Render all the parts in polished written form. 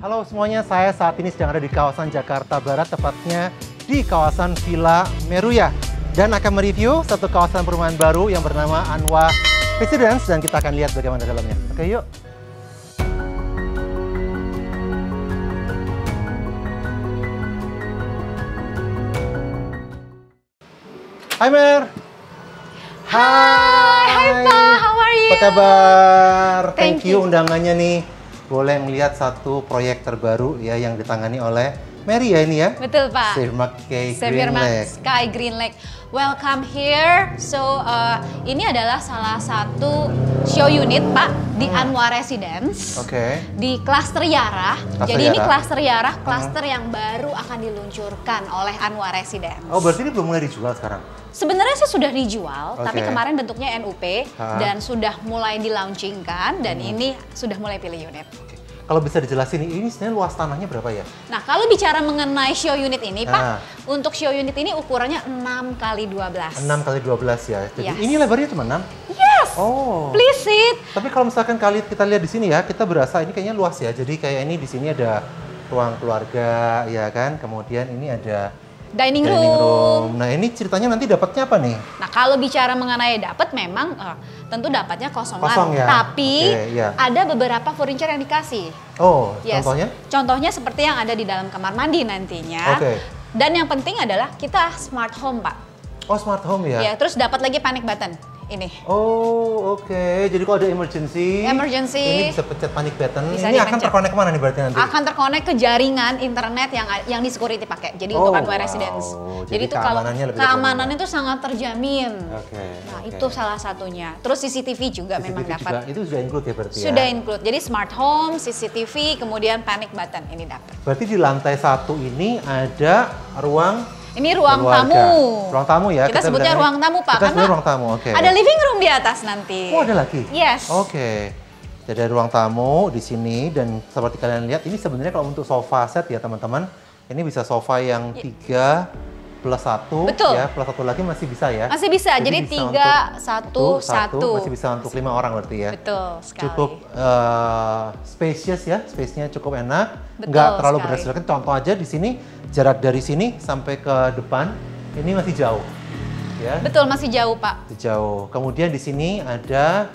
Halo semuanya, saya saat ini sedang ada di kawasan Jakarta Barat, tepatnya di kawasan Villa Meruya. Dan akan mereview satu kawasan perumahan baru yang bernama Anwar Residence, dan kita akan lihat bagaimana dalamnya. Oke, yuk. Hai Mer. Hai Pak, how are you? Apa kabar? Thank Thank you you. undangannya nih. Boleh melihat satu proyek terbaru ya yang ditangani oleh Mary ya ini ya? Betul Pak. Sirmak Green Sirmak Lake. Sky Green Lake. Welcome here. So ini adalah salah satu show unit Pak di Anwar Residence. Oke. Di klaster Yarah. Klaster Jadi ini Yarah. klaster Yarah, klaster yang baru akan diluncurkan oleh Anwar Residence. Oh berarti ini belum mulai dijual sekarang? Sebenarnya sih sudah dijual, Oke. tapi kemarin bentuknya NUP dan sudah mulai di-launchingkan dan ini sudah mulai pilih unit. Oke. Kalau bisa dijelasin ini sebenarnya luas tanahnya berapa ya? Nah, kalau bicara mengenai show unit ini, Pak, Ah. untuk show unit ini ukurannya 6 kali 12. 6 kali 12 ya. Jadi Yes. ini lebarnya cuma 6? Yes! Oh. Please sit! Tapi kalau misalkan kita lihat di sini ya, kita berasa ini kayaknya luas ya. Jadi kayak ini di sini ada ruang keluarga ya kan. Kemudian ini ada Dining dining room. room. Nah, ini ceritanya nanti dapatnya apa nih? Nah, kalau bicara mengenai dapat memang tentu dapatnya kosongan. Kosong ya? Tapi Oke, iya. ada beberapa furniture yang dikasih. Oh, Yes. contohnya? Contohnya seperti yang ada di dalam kamar mandi nantinya. Oke. Dan yang penting adalah kita smart home, Pak. Oh, smart home ya? Ya, terus dapat lagi panic button. Ini. Oh, oke. Jadi kalau ada emergency, ini bisa pencet panic button. Bisa Ini akan dipencet. terkonek kemana nih berarti nanti? Akan terkonek ke jaringan internet yang di security pakai. Jadi untuk Anwar Residence. Jadi itu kalau keamanannya lebih keamanannya itu sangat terjamin. Oke. Nah, oke. itu salah satunya. Terus CCTV juga memang CCTV dapat. juga, itu sudah include ya berarti ya? Sudah include. Jadi smart home, CCTV, kemudian panic button ini dapat. Berarti di lantai 1 ini ada ruang Ini ruang keluarga. tamu. Ruang tamu ya? Kita sebutnya bilangnya. ruang tamu, Pak. Kita sebutnya ruang tamu, oke. Ada living room di atas nanti. Oh, ada lagi? Yes. Oke. Jadi ada ruang tamu di sini, dan seperti kalian lihat ini sebenarnya kalau untuk sofa set ya teman-teman, ini bisa sofa yang 3 plus 1 Betul. ya, plus 1 lagi masih bisa ya. Masih bisa. Jadi bisa 3, untuk 1, 1. masih bisa untuk 5 orang berarti ya. Betul sekali. Cukup spacious ya, space-nya cukup enak, Betul nggak terlalu sekali. berdasarkan. Contoh aja di sini, jarak dari sini sampai ke depan ini masih jauh, ya. Betul, masih jauh, Pak. Jauh. Kemudian di sini ada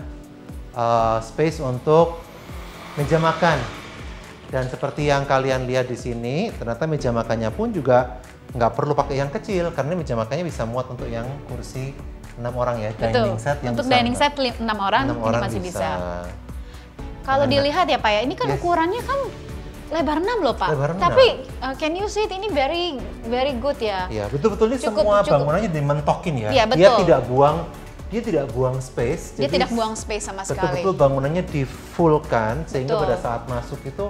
space untuk meja makan, dan seperti yang kalian lihat di sini, ternyata meja makannya pun juga nggak perlu pakai yang kecil karena meja makannya bisa muat untuk yang kursi 6 orang ya. Betul. Dining set yang Untuk bisa dining set 6 orang, 6 ini orang masih bisa. Enak. Kalau dilihat ya Pak ya, ini kan Yes. ukurannya kan lebar 6 loh Pak. Lebar 6. Tapi can you see it, ini very good ya. Ya, betul-betul ini Cukup- semua cukup. bangunannya dimentokin ya. Iya, Dia betul. tidak buang space. Dia jadi tidak buang space sama sekali. betul-betul bangunannya di fullkan sehingga Betul. pada saat masuk itu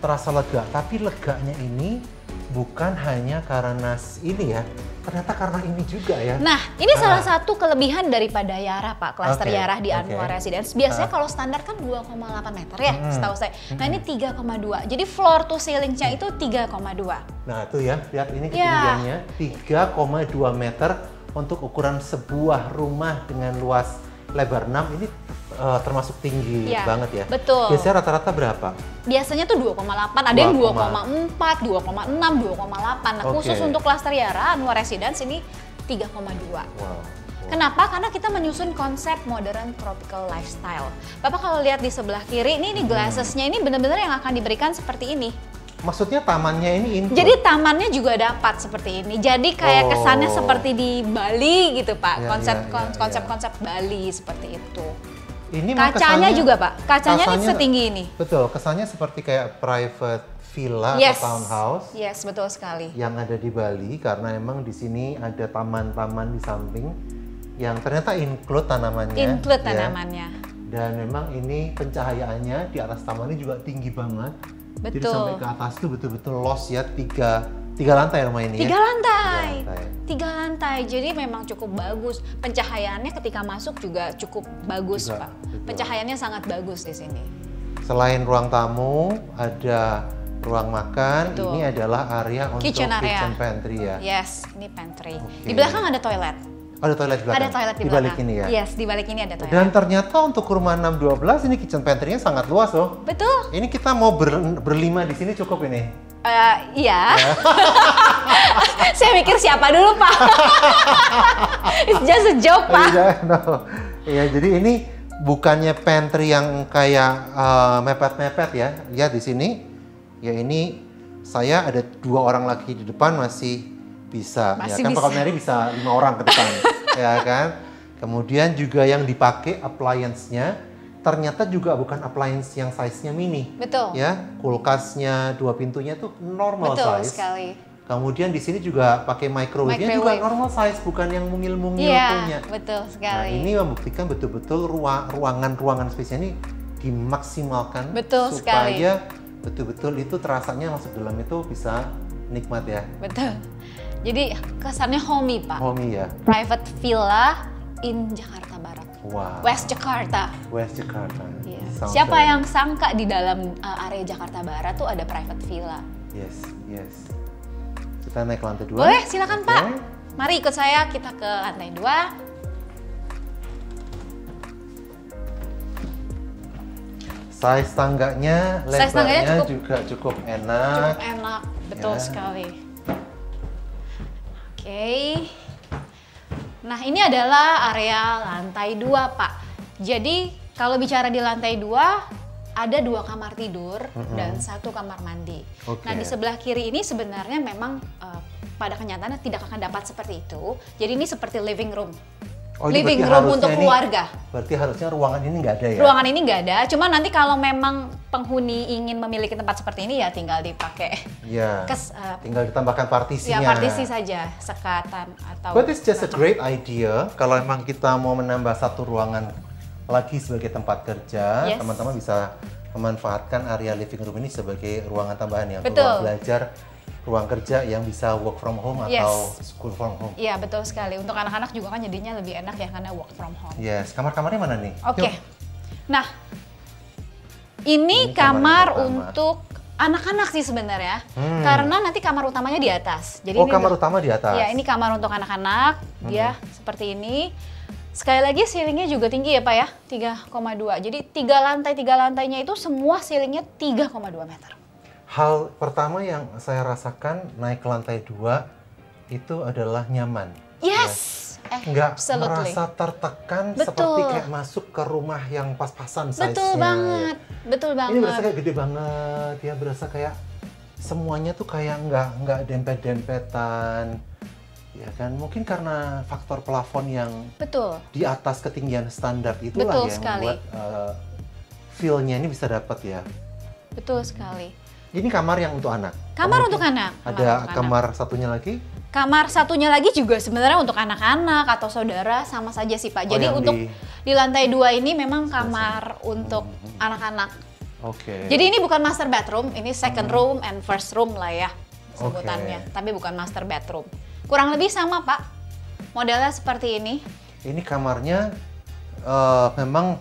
terasa lega. Tapi leganya ini bukan hanya karena ini ya, ternyata karena ini juga ya. Nah, ini salah satu kelebihan daripada Yarah Pak, klaster Oke, Yarah di oke. Anwar Residence. Biasanya kalau standar kan 2,8 meter ya, setahu saya. Nah, ini 3,2. Jadi floor to ceiling-nya itu 3,2. Nah itu ya, lihat ini Ya. ketinggiannya 3,2 meter untuk ukuran sebuah rumah dengan luas lebar 6 ini termasuk tinggi Ya, banget ya. betul. Biasanya rata-rata berapa? Biasanya tuh 2,8, ada yang 2,4, 2,6, 2,8. Nah, Oke. khusus untuk klaster Yarah Anwar Residence ini 3,2. Wow. Kenapa? Karena kita menyusun konsep modern tropical lifestyle. Bapak kalau lihat di sebelah kiri, ini glassesnya ini benar-benar yang akan diberikan seperti ini. Maksudnya tamannya ini include? Jadi tamannya juga dapat seperti ini. Jadi kayak Oh. kesannya seperti di Bali gitu Pak. Ya, Konsep-konsep Bali seperti itu. Ini mah Kacanya kesannya- juga Pak. Kacanya ini setinggi ini. Betul, kesannya seperti kayak private villa Yes. atau townhouse Yes, betul sekali. yang ada di Bali, karena emang di sini ada taman-taman di samping yang ternyata include tanamannya. Include ya. tanamannya. Dan memang ini pencahayaannya di atas taman ini juga tinggi banget. Jadi Betul. sampai ke atas tuh betul-betul los ya, tiga lantai rumah ini ya. 3 lantai. 3 lantai. 3 lantai. Jadi memang cukup bagus. Pencahayaannya ketika masuk juga cukup bagus, Juga, Pak. betul. Pencahayaannya sangat bagus di sini. Selain ruang tamu, ada ruang makan. Betul. Ini adalah area untuk Kitchen area. kitchen pantry ya. Yes, ini pantry. Oke. Di belakang ada toilet. Ada toilet di belakang? Ada toilet di balik belakang. ini ya? Yes, di balik ini ada toilet. Dan ternyata untuk rumah 612 ini kitchen pantry-nya sangat luas loh. Betul. Ini kita mau berlima di sini cukup ini? Iya. Saya mikir siapa dulu, Pak. It's just a joke, Pak. Iya, jadi ini bukannya pantry yang kayak mepet-mepet ya. Lihat di sini, ya ini saya ada 2 orang lagi di depan masih bisa. Masih ya kan, bisa. Pak Mary bisa 5 orang ke depan, ya kan. Kemudian juga yang dipakai appliance-nya ternyata juga bukan appliance yang size-nya mini. Betul. Ya, kulkasnya 2 pintunya tuh normal Betul size. sekali. Kemudian di sini juga pakai microwave-nya juga normal size, bukan yang mungil-mungil punya. Iya, betul Nah, sekali. ini membuktikan betul-betul ruangan spesial ini dimaksimalkan Betul supaya betul-betul itu terasanya masuk dalam itu bisa nikmat ya. Betul. Jadi kesannya homey, Pak. Homey ya. Private villa in Jakarta Barat. Wow. West Jakarta. West Jakarta. Iya. Sounds Siapa very- yang sangka di dalam area Jakarta Barat tuh ada private villa? Yes, yes. Kita naik ke lantai 2. Boleh, silakan Pak. Oke. Mari ikut saya, kita ke lantai 2. Size tangganya, Size tangganya lebarnya juga cukup enak. Cukup enak, betul Ya. sekali. Oke. Nah, ini adalah area lantai 2, Pak. Jadi, kalau bicara di lantai 2, ada 2 kamar tidur dan 1 kamar mandi. Oke. Nah, di sebelah kiri ini sebenarnya memang pada kenyataannya tidak akan dapat seperti itu. Jadi, ini seperti living room. Oh, ini Living berarti room harusnya untuk ini- keluarga. Berarti harusnya ruangan ini nggak ada ya? Ruangan ini nggak ada, cuma nanti kalau memang penghuni ingin memiliki tempat seperti ini ya tinggal dipakai Iya. Tinggal ditambahkan partisinya. ya partisi saja, sekatan atau. But it's just a great idea kalau emang kita mau menambah 1 ruangan lagi sebagai tempat kerja, Yes. teman-teman bisa memanfaatkan area living room ini sebagai ruangan tambahan ya, Betul. ruang belajar, ruang kerja yang bisa work from home atau Yes. school from home. Iya betul sekali. Untuk anak-anak juga kan jadinya lebih enak ya karena work from home. Yes, kamar-kamarnya mana nih? Oke. Yuk. Nah, ini Ini kamar kamar yang pertama. untuk anak-anak sih sebenarnya. Karena nanti kamar utamanya di atas. Jadi Oh, ini kamar utama di atas. Ya, ini kamar untuk anak-anak. Dia seperti ini. Sekali lagi ceilingnya juga tinggi ya Pak ya, 3,2. Jadi 3 lantainya itu semua ceilingnya 3,2 meter. Hal pertama yang saya rasakan naik ke lantai 2 itu adalah nyaman. Yes! Nggak absolutely. merasa tertekan Betul. seperti kayak masuk ke rumah yang pas-pasan size-nya. Betul banget, betul banget. Ini berasa kayak gede banget, ya berasa kayak semuanya tuh kayak nggak dempet-dempetan. Ya kan, mungkin karena faktor plafon yang Betul. di atas ketinggian standar itulah Betul yang sekali. membuat feel-nya ini bisa dapat ya. Betul sekali. Ini kamar yang untuk anak. Kamar Kemudian untuk anak. Ada untuk kamar satunya lagi? Kamar satunya lagi juga sebenarnya untuk anak-anak atau saudara sama saja sih Pak. Oh, Jadi yang untuk di lantai 2 ini memang kamar untuk anak-anak. Oke. Jadi ini bukan master bedroom, ini second room and first room lah ya sebutannya. Tapi bukan master bedroom. Kurang lebih sama Pak. Modelnya seperti ini. Ini kamarnya memang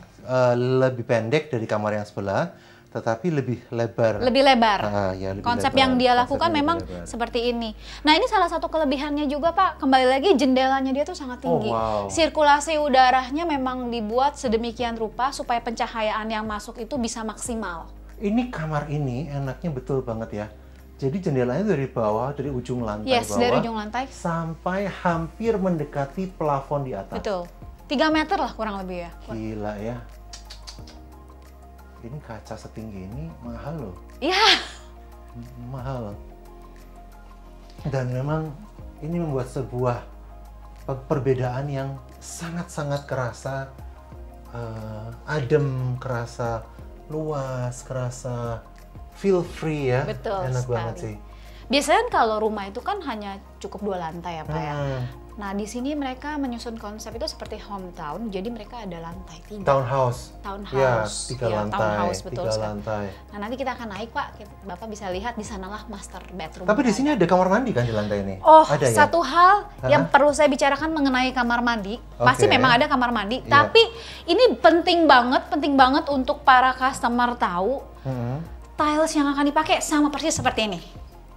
lebih pendek dari kamar yang sebelah, tetapi lebih lebar. Lebih lebar. Ya, lebih Konsep lebar. yang dia lakukan Konsepnya memang lebih lebar. seperti ini. Nah ini salah satu kelebihannya juga Pak, kembali lagi jendelanya dia tuh sangat tinggi. wow. Sirkulasi udaranya memang dibuat sedemikian rupa supaya pencahayaan yang masuk itu bisa maksimal. Ini kamar ini enaknya betul banget ya. Jadi jendelanya dari bawah, dari ujung lantai Yes, bawah, dari ujung lantai. sampai hampir mendekati plafon di atas. Betul. 3 meter lah kurang lebih ya. Gila ya. Ini kaca setinggi ini mahal loh. Iya. Mahal. Dan memang ini membuat sebuah perbedaan yang sangat-sangat kerasa, adem, kerasa luas, kerasa feel free ya. Betul Enak sekali. banget sih. Biasanya kan kalau rumah itu kan hanya cukup 2 lantai ya Pak ya. Hmm. Nah di sini mereka menyusun konsep itu seperti hometown, jadi mereka ada lantai 3. Townhouse. Townhouse. Ya, 3 Ya, lantai. townhouse, betul 3 sekali. lantai. Nah nanti kita akan naik Pak, Bapak bisa lihat di sanalah master bedroom. Tapi di sini ada kamar mandi kan di lantai ini? Oh, ada ya? satu hal yang perlu saya bicarakan mengenai kamar mandi, pasti Oke. memang ada kamar mandi, Iya. tapi ini penting banget untuk para customer tahu Hmm. tiles yang akan dipakai sama persis seperti ini.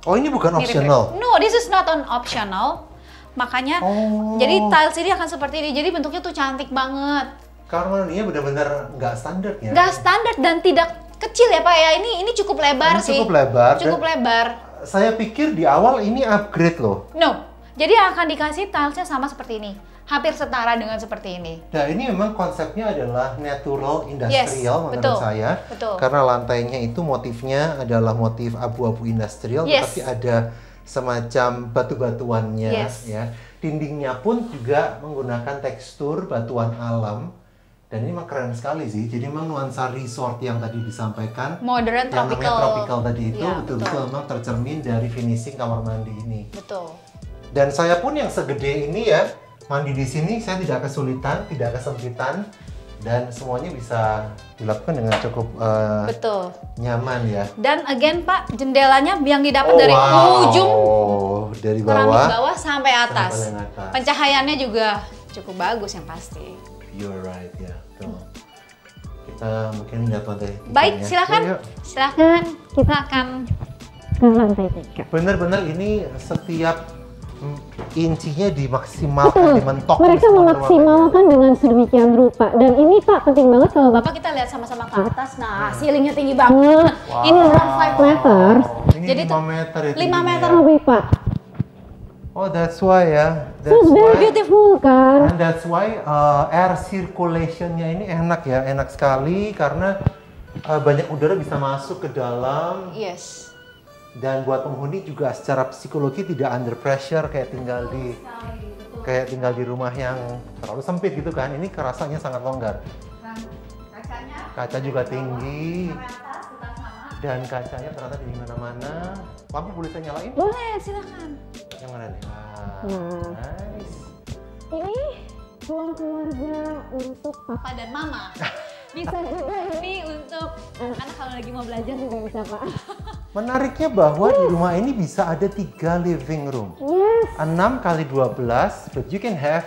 Oh, ini bukan Mirip-mirip. optional. No, this is not an optional. Makanya Oh. jadi tiles ini akan seperti ini. Jadi bentuknya tuh cantik banget. Kamar mandinya benar-benar nggak standar ya. Nggak standar dan tidak kecil ya Pak ya. Ini cukup lebar Ini sih. cukup lebar. Cukup dan lebar. Saya pikir di awal ini upgrade loh. No. Jadi akan dikasih tilesnya sama seperti ini. Hampir setara dengan seperti ini. Nah ini memang konsepnya adalah natural Yes, industrial menurut betul, saya. betul. Karena lantainya itu motifnya adalah motif abu-abu industrial, Yes. tetapi ada semacam batu-batuannya Yes. ya. Dindingnya pun juga menggunakan tekstur batuan alam. Dan ini memang keren sekali sih. Jadi memang nuansa resort yang tadi disampaikan, Modern yang namanya tropical. tropical tadi itu Iya, betul-betul betul. memang tercermin dari finishing kamar mandi ini. Betul. Dan saya pun yang segede ini ya, mandi di sini saya tidak kesulitan, tidak kesempitan, dan semuanya bisa dilakukan dengan cukup Betul. nyaman ya. Dan again Pak, jendelanya yang didapat dari ujung dari keramik bawah, bawah sampai atas. sampai yang atas. Pencahayaannya juga cukup bagus yang pasti. You're right ya. Tuh. Kita mungkin lihat lantai tiganya. Baik, silakan. Yuk, yuk. Silakan kita akan ke lantai 3. Bener-bener ini setiap incinya dimaksimalkan, dimentok. Mereka memaksimalkan dengan sedemikian rupa. Dan ini Pak penting banget kalau Bapak Bapak kita lihat sama-sama ke atas. Nah, ceilingnya tinggi banget. Wow. Ini around 5 meter. Ini Jadi 5 meter ya 5 tingginya. meter lebih Pak. Oh, that's why ya. So That's it's very why. beautiful kan? And that's why air circulation-nya ini enak ya, enak sekali karena banyak udara bisa masuk ke dalam. Yes. Dan buat penghuni juga secara psikologi tidak under pressure kayak tinggal di rumah yang terlalu sempit gitu kan. Ini kerasanya sangat longgar. Kaca juga tinggi dan kacanya ternyata di mana-mana. Lampu boleh saya nyalain? Boleh, silakan. Yang mana nih? Nah. Nice. Ini ruang keluarga untuk Papa. Papa dan Mama. Bisa juga ini untuk anak-anak kalau lagi mau belajar juga bisa Pak. Menariknya bahwa di rumah ini bisa ada 3 living room. Yes. 6 kali 12, but you can have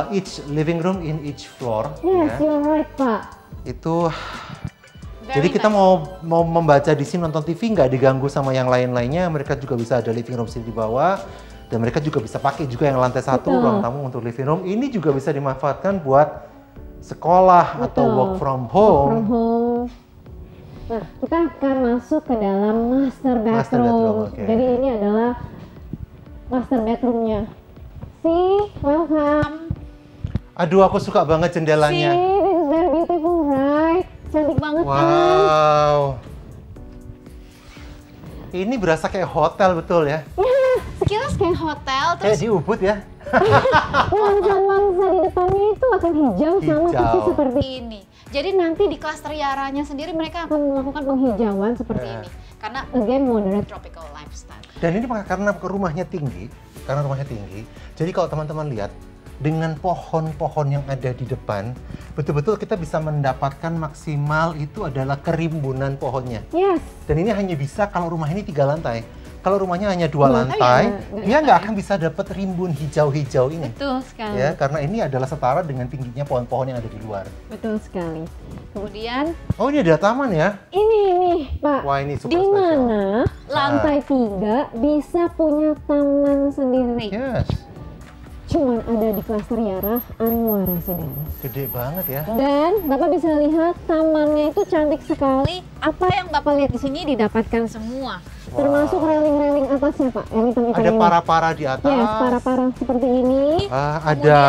each living room in each floor. Yes, Ya. you're right Pak. Itu Very jadi kita nice. mau membaca di sini nonton TV nggak diganggu sama yang lain-lainnya. Mereka juga bisa ada living room sini di bawah. Dan mereka juga bisa pakai juga yang lantai 1 Betul. ruang tamu untuk living room. Ini juga bisa dimanfaatkan buat sekolah atau Betul. work from From home. home. Nah, kita akan masuk ke dalam master bedroom. Master bedroom, oke. Jadi ini adalah master bedroomnya. See, welcome. Aduh, aku suka banget See, jendelanya. this is very beautiful, right? Cantik banget kan? Wow. Ini berasa kayak hotel betul ya? Sekilas kayak hotel, Kayak terus di Ubud ya? Nuansa-nuansa di depannya itu akan hijau sama Hijau. persis seperti ini. Jadi nanti di kelas Triaranya sendiri mereka akan akan melakukan penghijauan seperti Ya. ini. Karena again moderate. tropical lifestyle. Dan ini karena rumahnya tinggi, jadi kalau teman-teman lihat, dengan pohon-pohon yang ada di depan, betul-betul kita bisa mendapatkan maksimal itu adalah kerimbunan pohonnya. Yes. Dan ini hanya bisa kalau rumah ini 3 lantai. Kalau rumahnya hanya 2 Oh, lantai, iya, dia nggak akan bisa dapat rimbun hijau-hijau ini. Betul sekali. Ya, karena ini adalah setara dengan tingginya pohon-pohon yang ada di luar. Betul sekali. Kemudian Oh, ini ada taman ya? Ini Pak. Wah, ini super Di spesial. mana lantai 3 bisa punya taman sendiri. Yes, Cuman ada di klaster Yara Anwar Residence. gede banget ya. Dan Bapak bisa lihat tamannya itu cantik sekali. Apa yang Bapak lihat di sini didapatkan semua. Termasuk railing-railing atasnya Pak, yang hitam-hitam Ada ini. para-para di atas. Yes, para-para seperti ini. Ada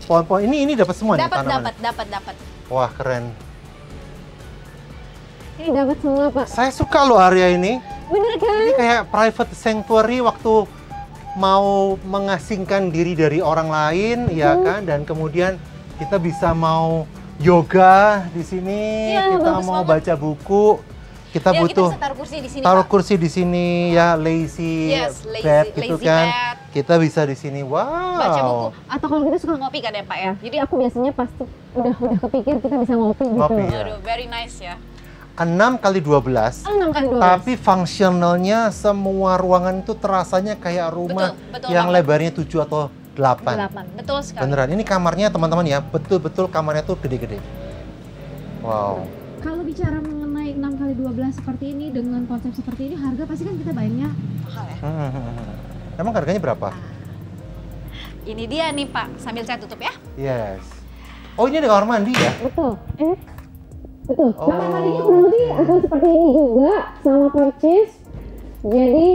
pohon-pohon. Ini dapat semua nih tanaman. dapat. Wah, keren. Ini dapat semua Pak. Saya suka loh area ini. Bener kan? Ini kayak private sanctuary waktu mau mengasingkan diri dari orang lain, ya kan? Dan kemudian kita bisa mau yoga di sini, Iya, kita bagus mau banget. baca buku, kita Ya, butuh kita bisa taruh kursi di sini, taruh Pak. kursi di sini ya, lazy Yes, bed gitu lazy kan. bed. Kita bisa di sini. Wow. Baca buku. Atau kalau kita suka ngopi kan ya Pak ya. Jadi aku biasanya pasti udah kepikir kita bisa ngopi gitu. Ngopi, ya. Aduh, very nice ya. 6 kali 12. 6 kali 12. Tapi fungsionalnya semua ruangan itu terasanya kayak rumah Betul yang banget. lebarnya 7 atau 8. 8. Betul sekali. Beneran, ini kamarnya teman-teman ya, betul-betul kamarnya tuh gede-gede. Wow. Kalau bicara mengenai 6 kali 12 seperti ini dengan konsep seperti ini harga pasti kan kita bayarnya Mahal ya. Emang harganya berapa? Ini dia nih Pak, sambil saya tutup ya. Yes. Oh, ini ada kamar mandi ya? Betul. Betul. Oh. Kamar mandinya kurang lebih akan seperti ini juga, sama percis. Jadi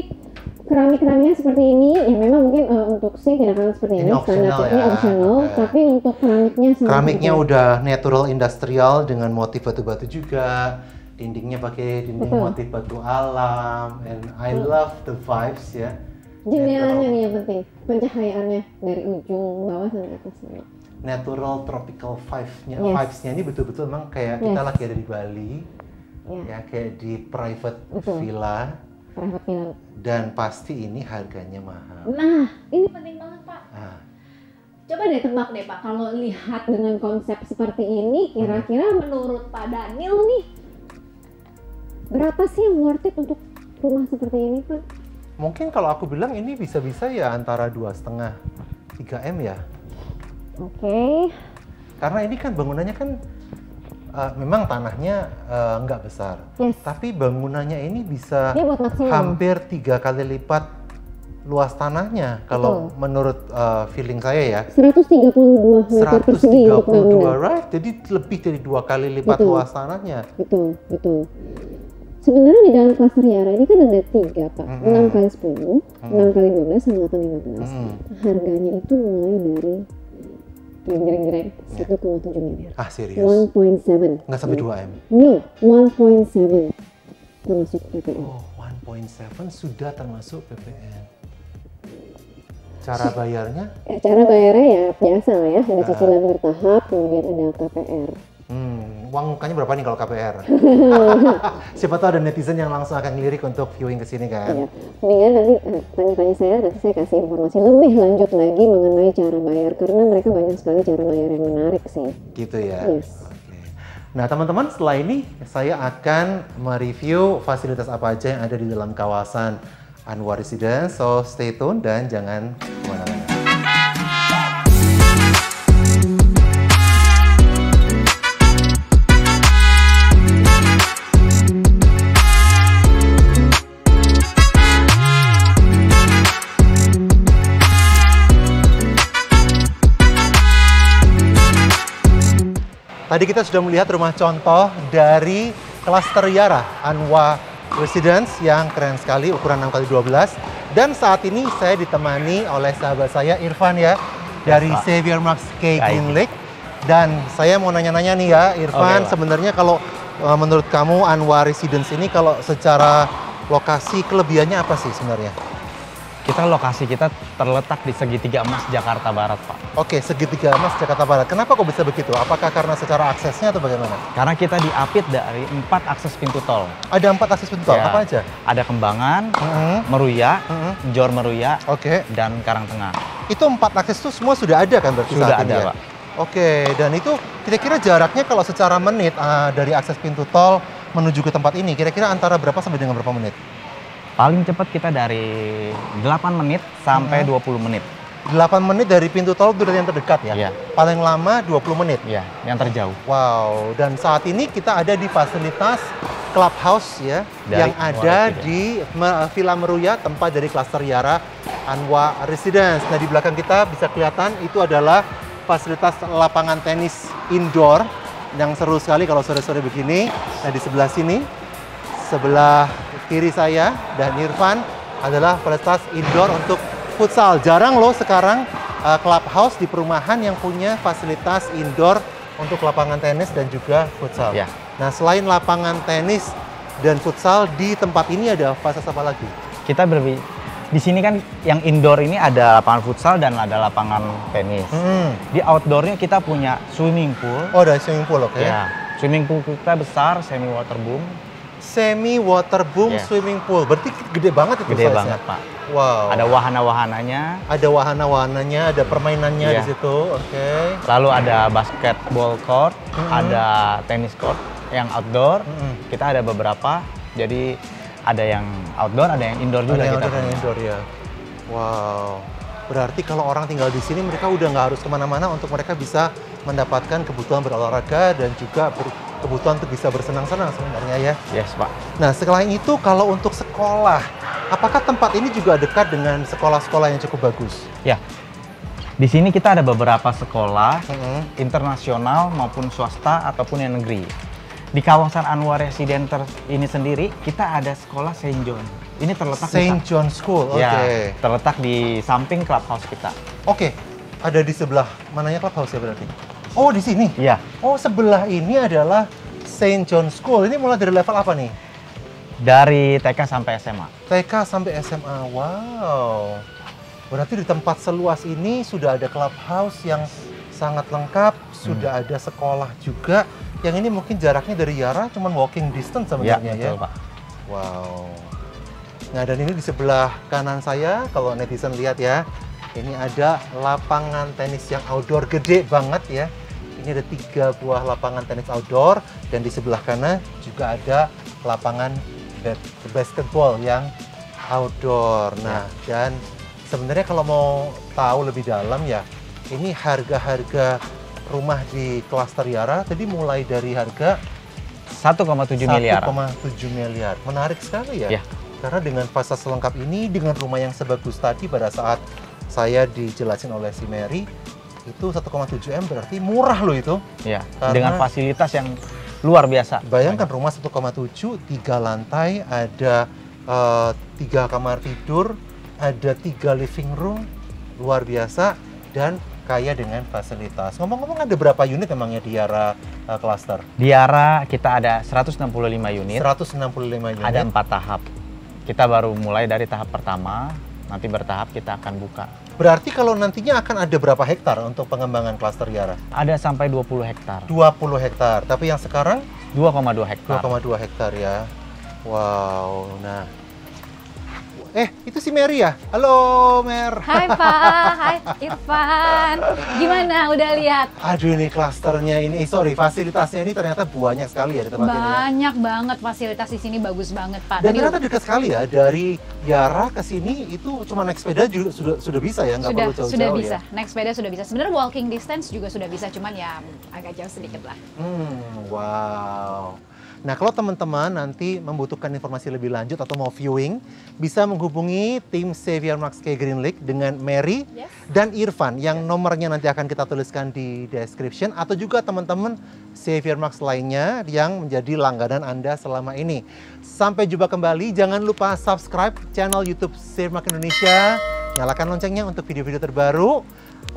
keramik-keramiknya seperti ini, ya memang mungkin untuk sink tidak akan seperti Ini ini, optional standar ya? ini optional, Oke. tapi untuk keramiknya sama Keramiknya seperti udah natural industrial dengan motif batu-batu juga. Dindingnya pakai dinding Betul. motif batu alam. And I love the vibes ya. jendelanya nih yang penting, pencahayaannya dari ujung bawah sampai atas sana. Natural tropical vibes-nya. Yes. Vibes-nya ini betul-betul memang kayak Yes. kita lagi ada di Bali. Ya, Ya, kayak di private Betul. villa. private villa. Dan pasti ini harganya mahal. Nah, ini penting banget Pak. Ah, Coba deh tebak deh Pak, kalau lihat dengan konsep seperti ini, kira-kira menurut Pak Daniel nih, berapa sih yang worth it untuk rumah seperti ini Pak? mungkin kalau aku bilang ini bisa-bisa ya antara 2,5 3 M ya. Oke. Karena ini kan bangunannya kan memang tanahnya nggak besar. Yes. Tapi bangunannya ini bisa Dia buat maksimum. hampir 3 kali lipat luas tanahnya kalau menurut feeling saya ya. 132 meter persegi untuk bangunan. 132, right? Jadi lebih dari 2 kali lipat Betul. luas tanahnya. Betul, betul. Sebenarnya di dalam klaster Yara ini kan ada 3 Pak, 6 kali 10, 6 kali 12, sama 8 15. Harganya itu mulai dari jreng-jreng 1,7 miliar. Ah, serius? 1.7. Nggak sampai 2 M? No, 1.7 termasuk PPN. Oh, 1.7 sudah termasuk PPN. Cara bayarnya? Cara bayarnya ya biasa lah ya, ada cicilan bertahap, kemudian ada KPR. Uang mukanya berapa nih kalau KPR? Siapa tahu ada netizen yang langsung akan ngelirik untuk viewing ke sini kan? Ya, mendingan nanti tanya-tanya saya, nanti saya kasih informasi lebih lanjut lagi mengenai cara bayar, karena mereka banyak sekali cara bayar yang menarik sih. Gitu ya? Yes. Oke. Nah teman-teman, setelah ini saya akan mereview fasilitas apa aja yang ada di dalam kawasan Anwar Residence. So stay tune dan jangan kemana-mana. Tadi kita sudah melihat rumah contoh dari klaster Yara Anwar Residence yang keren sekali, ukuran 6x12. Dan saat ini saya ditemani oleh sahabat saya Irfan ya, dari Pak. Xavier Max K Baik. Green Lake. Dan saya mau nanya-nanya nih ya Irfan, Oke, Pak. sebenarnya kalau menurut kamu Anwar Residence ini kalau secara lokasi kelebihannya apa sih sebenarnya? Lokasi kita terletak di segitiga emas Jakarta Barat, Pak. Oke, segitiga emas Jakarta Barat. Kenapa kok bisa begitu? Apakah karena secara aksesnya atau bagaimana? Karena kita diapit dari 4 akses pintu tol. Ada 4 akses pintu tol, Ya. apa aja? Ada Kembangan, Mhm. Meruya, Mhm. Jor Meruya, Oke, dan Karangtengah. itu 4 akses itu semua sudah ada kan berarti Sudah saat ini ada, ya? Pak. Oke, dan itu kira-kira jaraknya kalau secara menit dari akses pintu tol menuju ke tempat ini, kira-kira antara berapa sampai dengan berapa menit? Paling cepat kita dari 8 menit sampai 20 menit. 8 menit dari pintu tol itu dari yang terdekat ya? Iya. Paling lama 20 menit? Ya, yang terjauh. Wow, dan saat ini kita ada di fasilitas clubhouse ya, Dari yang ada Anwar di Villa Meruya, tempat dari klaster Yara Anwar Residence. Nah di belakang kita bisa kelihatan itu adalah fasilitas lapangan tenis indoor yang seru sekali kalau sore-sore begini. Nah di sebelah sini, sebelah kiri saya dan Irfan adalah fasilitas indoor untuk futsal. Jarang loh sekarang clubhouse di perumahan yang punya fasilitas indoor untuk lapangan tenis dan juga futsal. Ya. Nah, selain lapangan tenis dan futsal, di tempat ini ada fasilitas apa lagi? Kita di sini kan yang indoor ini ada lapangan futsal dan ada lapangan tenis. Di outdoornya kita punya swimming pool. Oh, ada swimming pool, oke. Ya, swimming pool kita besar, semi waterboom. Semi waterboom Ya. swimming pool. Berarti gede banget itu Gede size-nya? banget, Pak. Wow. Ada wahana-wahananya. Ada wahana-wahananya, ada permainannya Iya. di situ. Oke. Lalu ada basketball court, ada tennis court yang outdoor. Kita ada beberapa. Jadi ada yang outdoor, ada yang indoor juga Ada yang kita. outdoor dan punya. indoor ya. Wow. Berarti kalau orang tinggal di sini mereka udah nggak harus kemana-mana untuk mereka bisa mendapatkan kebutuhan berolahraga dan juga kebutuhan untuk bisa bersenang-senang sebenarnya ya. Yes, Pak. Nah, selain itu kalau untuk sekolah, apakah tempat ini juga dekat dengan sekolah-sekolah yang cukup bagus? Ya. Di sini kita ada beberapa sekolah internasional maupun swasta ataupun yang negeri. Di kawasan Anwar Residenter ini sendiri kita ada sekolah Saint John. Ini terletak Saint John School. Oke. Ya, terletak di samping clubhouse kita. Oke. Ada di sebelah mananya clubhouse ya berarti? Oh, di sini. Iya. Oh, sebelah ini adalah Saint John School. Ini mulai dari level apa nih? Dari TK sampai SMA. TK sampai SMA. Wow. Berarti di tempat seluas ini sudah ada clubhouse yang sangat lengkap, sudah ada sekolah juga. Yang ini mungkin jaraknya dari Yara cuman walking distance sebenarnya ya. Betul, Pak. Wow. Nah, dan ini di sebelah kanan saya, kalau netizen lihat ya, ini ada lapangan tenis yang outdoor gede banget ya. Ini ada 3 buah lapangan tenis outdoor, dan di sebelah kanan juga ada lapangan basketball yang outdoor. Nah, dan sebenarnya kalau mau tahu lebih dalam ya, ini harga-harga rumah di klaster Yara tadi mulai dari harga 1,7 miliar. 1,7 miliar. Menarik sekali ya. Ya. Karena dengan fasilitas selengkap ini, dengan rumah yang sebagus tadi pada saat saya dijelasin oleh si Mary, itu 1,7 M berarti murah loh itu. Ya, Karena dengan fasilitas yang luar biasa. bayangkan rumah 1,7, 3 lantai, ada 3 kamar tidur, ada 3 living room, luar biasa, dan kaya dengan fasilitas. Ngomong-ngomong, ada berapa unit emangnya di Yara Cluster? Di Yara kita ada 165 unit, 165 unit. ada 4 tahap. Kita baru mulai dari tahap pertama, nanti bertahap kita akan buka. Berarti kalau nantinya akan ada berapa hektar untuk pengembangan klaster Yara? Ada sampai 20 hektar, 20 hektar, tapi yang sekarang 2,2 hektar. 2,2 hektar ya. Wow, nah. Itu si Mary ya? Halo, Mer. Hai Pak, hai Irfan. Gimana, udah lihat? Aduh, ini klasternya ini, fasilitasnya ini ternyata banyak sekali ya di tempat ini. Ya. Banyak banget fasilitas di sini, bagus banget Pak. Dan ternyata dekat sekali ya, dari Yara ke sini itu cuma naik sepeda juga sudah bisa ya, nggak perlu jauh-jauh sudah bisa, ya? naik sepeda sudah bisa. Sebenarnya walking distance juga sudah bisa, cuman ya agak jauh sedikit lah. Wow. Nah, kalau teman-teman nanti membutuhkan informasi lebih lanjut atau mau viewing, bisa menghubungi tim Xavier Marks K Green Lake dengan Mary dan Irfan, yang nomornya nanti akan kita tuliskan di description, atau juga teman-teman Xavier Marks lainnya yang menjadi langganan Anda selama ini. Sampai jumpa kembali, jangan lupa subscribe channel YouTube Xavier Marks Indonesia, nyalakan loncengnya untuk video-video terbaru,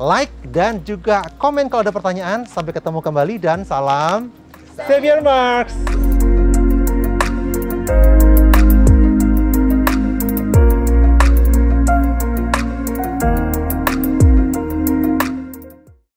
like dan juga komen kalau ada pertanyaan. Sampai ketemu kembali dan salam Xavier Marks.